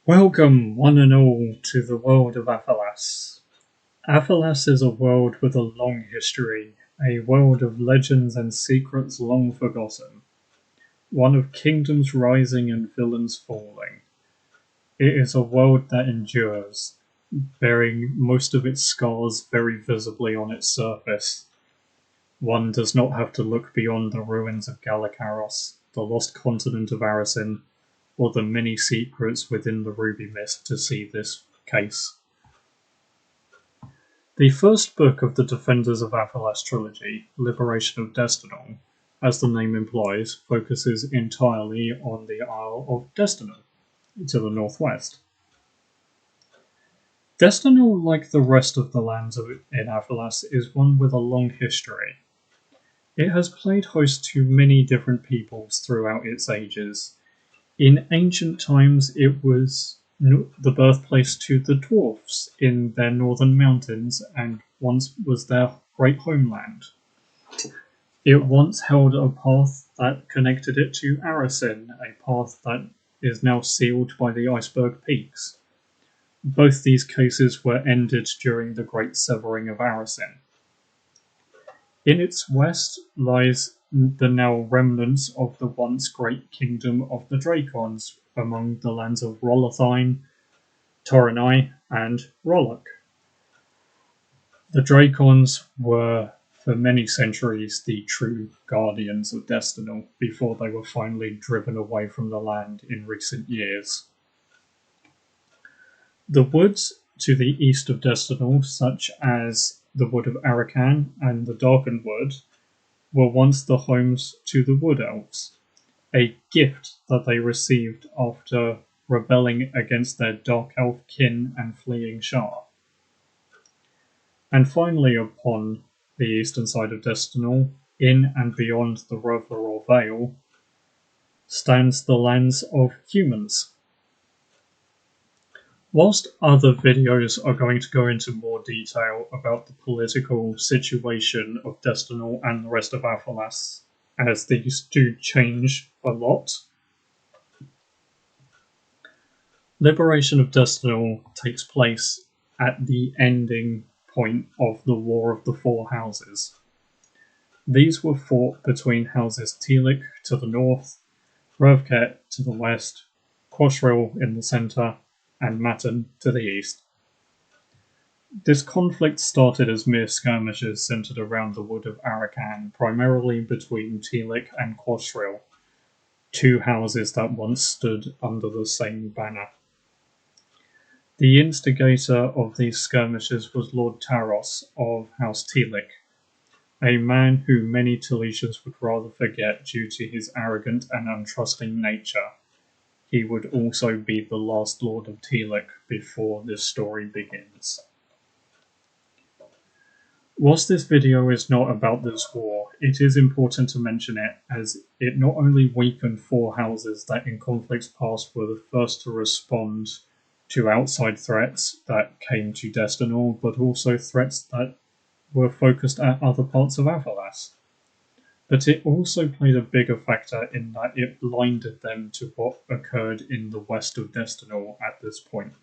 Welcome, one and all, to the World of Aphalas. Aphalas is a world with a long history, a world of legends and secrets long forgotten, one of kingdoms rising and villains falling. It is a world that endures, bearing most of its scars very visibly on its surface. One does not have to look beyond the ruins of Galakaros, the lost continent of Arasin, or the many secrets within the Ruby Mist to see this case. The first book of the Defenders of Aphalas trilogy, Liberation of Destinal, as the name implies, focuses entirely on the Isle of Destinal, to the northwest. Destinal, like the rest of the lands in Aphalas, is one with a long history. It has played host to many different peoples throughout its ages. In ancient times, it was the birthplace to the dwarfs in their northern mountains and once was their great homeland. It once held a path that connected it to Arasin, a path that is now sealed by the iceberg peaks. Both these cases were ended during the Great Severing of Arasin. In its west lies the now remnants of the once great kingdom of the Dracons among the lands of Rolathine, Torinai, and Rollock. The Dracons were for many centuries the true guardians of Destinal before they were finally driven away from the land in recent years. The woods to the east of Destinal, such as the Wood of Arakan and the Darkened Wood, were once the homes to the Wood Elves, a gift that they received after rebelling against their Dark Elf kin and fleeing Shar. And finally, upon the eastern side of Destinal, in and beyond the River or Vale, stands the lands of humans. Whilst other videos are going to go into more detail about the political situation of Destinal and the rest of Aphalas, as these do change a lot, Liberation of Destinal takes place at the ending point of the War of the Four Houses. These were fought between houses Telik to the north, Revket to the west, Quoshril in the centre, and Matten to the east. This conflict started as mere skirmishes centered around the Wood of Arakan, primarily between Telik and Quoshril, two houses that once stood under the same banner. The instigator of these skirmishes was Lord Taros of House Telik, a man who many Talesians would rather forget due to his arrogant and untrusting nature. He would also be the last Lord of Telik before this story begins. Whilst this video is not about this war, it is important to mention it, as it not only weakened four houses that in conflicts past were the first to respond to outside threats that came to Destinal, but also threats that were focused at other parts of Aphalas. But it also played a bigger factor in that it blinded them to what occurred in the west of Destinal at this point.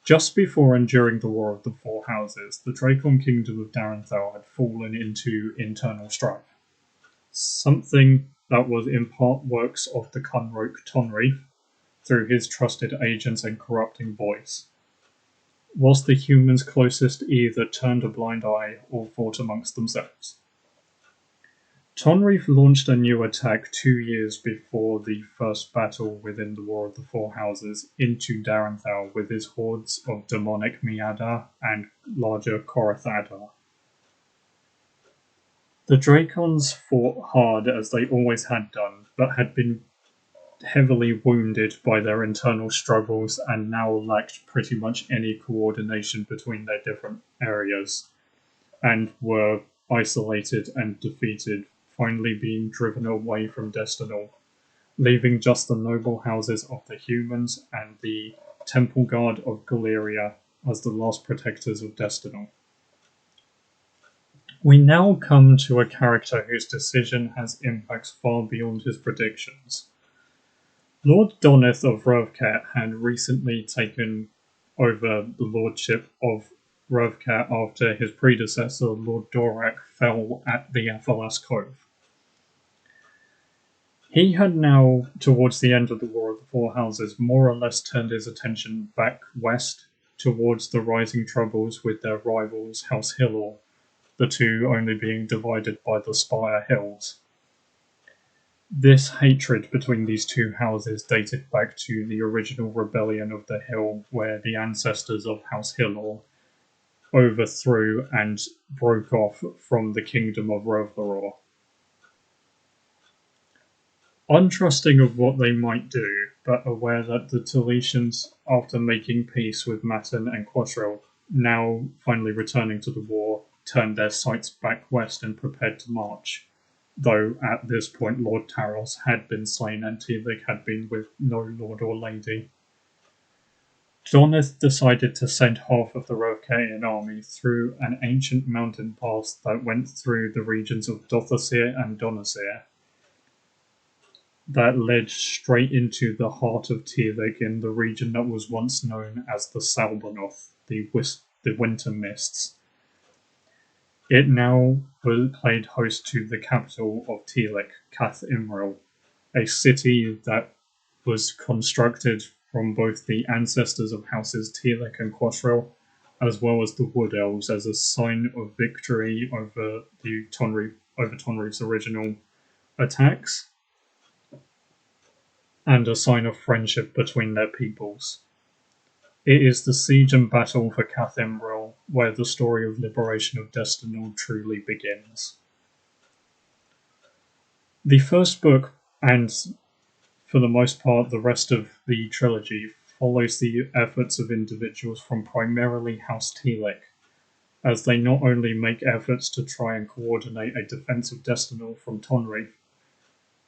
Just before and during the War of the Four Houses, the Dracon Kingdom of Darenthal had fallen into internal strife, something that was in part works of the Cunroke Tonreef through his trusted agents and corrupting voice, whilst the humans closest either turned a blind eye or fought amongst themselves. Tonreef launched a new attack 2 years before the first battle within the War of the Four Houses into Darenthal with his hordes of demonic Miada and larger Korathadar. The Dracons fought hard as they always had done, but had been heavily wounded by their internal struggles and now lacked pretty much any coordination between their different areas, and were isolated and defeated, finally being driven away from Destinal, leaving just the noble houses of the humans and the Temple Guard of Galeria as the last protectors of Destinal. We now come to a character whose decision has impacts far beyond his predictions. Lord Doneth of Rovcat had recently taken over the lordship of Rovcat after his predecessor, Lord Dorak, fell at the Aphalas Cove. He had now, towards the end of the War of the Four Houses, more or less turned his attention back west towards the rising troubles with their rivals House Hillor, the two only being divided by the Spire Hills. This hatred between these two houses dated back to the original rebellion of the Hill, where the ancestors of House Hillor overthrew and broke off from the kingdom of Rovlaror. Untrusting of what they might do, but aware that the Taletians, after making peace with Matin and Quatril, now finally returning to the war, turned their sights back west and prepared to march. Though at this point Lord Taros had been slain and Tevic had been with no lord or lady. Doneth decided to send half of the Rovkaian army through an ancient mountain pass that went through the regions of Dothasir and Donasir, that led straight into the heart of Tevic in the region that was once known as the Salbanoth, the Winter Mists. It now played host to the capital of Telik, Cath Imril, a city that was constructed from both the ancestors of houses Telik and Quatril, as well as the Wood Elves, as a sign of victory over Tonreef's original attacks, and a sign of friendship between their peoples. It is the siege and battle for Cath Imril where the story of liberation of Destinal truly begins. The first book, and for the most part the rest of the trilogy, follows the efforts of individuals from primarily House Telik, as they not only make efforts to try and coordinate a defense of Destinal from Tonreef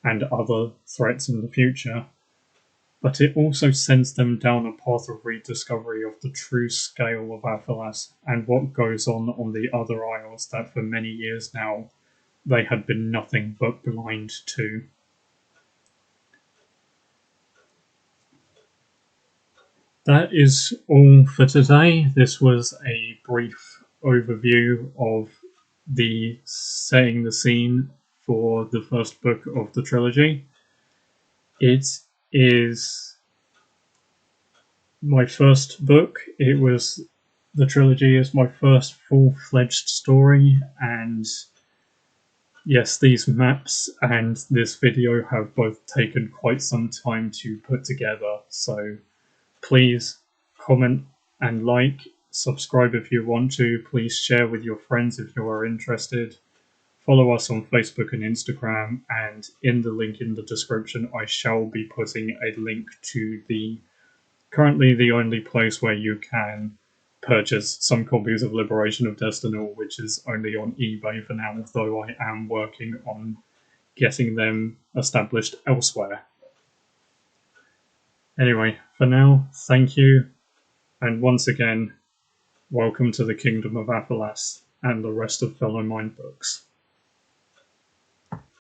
and other threats in the future, but it also sends them down a path of rediscovery of the true scale of Aphalas and what goes on the other isles that for many years now they had been nothing but blind to. That is all for today. This was a brief overview of the setting the scene for the first book of the trilogy. It is my first book. The trilogy is my first full-fledged story, and yes, these maps and this video have both taken quite some time to put together, so please comment and like, subscribe if you want to, please share with your friends if you are interested. Follow us on Facebook and Instagram, and in the link in the description I shall be putting a link to currently the only place where you can purchase some copies of Liberation of Destinal, which is only on eBay for now, though I am working on getting them established elsewhere. Anyway, for now, thank you, and once again, welcome to the Kingdom of Aphalas and the rest of Fellow Mind Books.